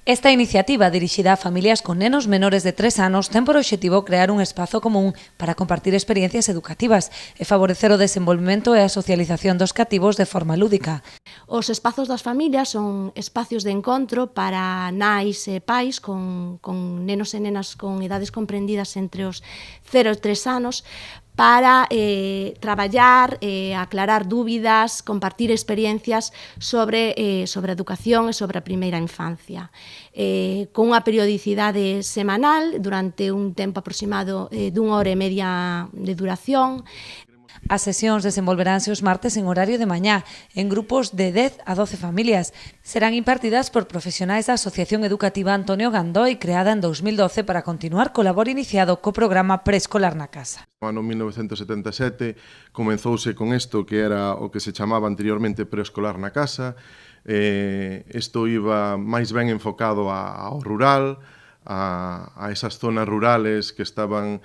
Esta iniciativa, dirixida a familias con nenos menores de 3 anos, ten por obxectivo crear un espazo común para compartir experiencias educativas e favorecer o desenvolvemento e a socialización dos cativos de forma lúdica. Os espazos das familias son espacios de encontro para nais e pais con nenos e nenas con edades comprendidas entre os 0 e 3 anos para traballar, aclarar dúbidas, compartir experiencias sobre a educación e sobre a primeira infancia. Con unha periodicidade semanal, durante un tempo aproximado dunha hora e media de duración. As sesións desenvolveránse os martes en horario de mañá, en grupos de 10 a 12 familias. Serán impartidas por profesionais da Asociación Educativa Antonio Gandoi, creada en 2012 para continuar co labor iniciado co programa Preescolar na Casa. No ano 1977 comenzouse con isto que era o que se chamaba anteriormente Preescolar na Casa. Isto iba máis ben enfocado ao rural, a esas zonas rurales que estaban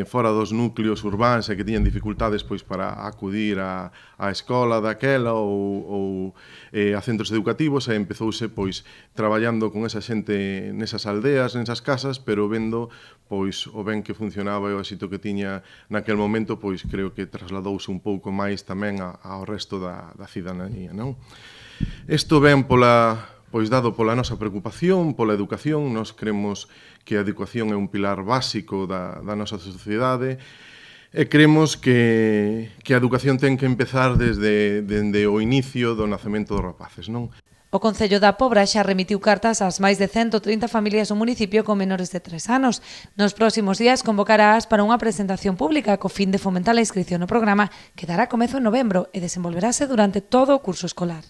fora dos núcleos urbáns e que tiñan dificultades pois para acudir á escola daquela ou a centros educativos, e empezouse pois traballando con esa xente nesas aldeas, nesas casas, pero vendo pois o ben que funcionaba e o éxito que tiña naquel momento, pois creo que trasladouse un pouco máis tamén ao resto da cidadanía, non? Isto ven dado pola nosa preocupación, pola educación. Nós cremos que a educación é un pilar básico da nosa sociedade e cremos que a educación ten que empezar desde o inicio do nacemento dos rapaces, non? O Concello da Pobra xa remitiu cartas ás máis de 130 familias do municipio con menores de 3 anos. Nos próximos días convocarás para unha presentación pública co fin de fomentar a inscripción no programa, que dará comezo en novembro e desenvolverase durante todo o curso escolar.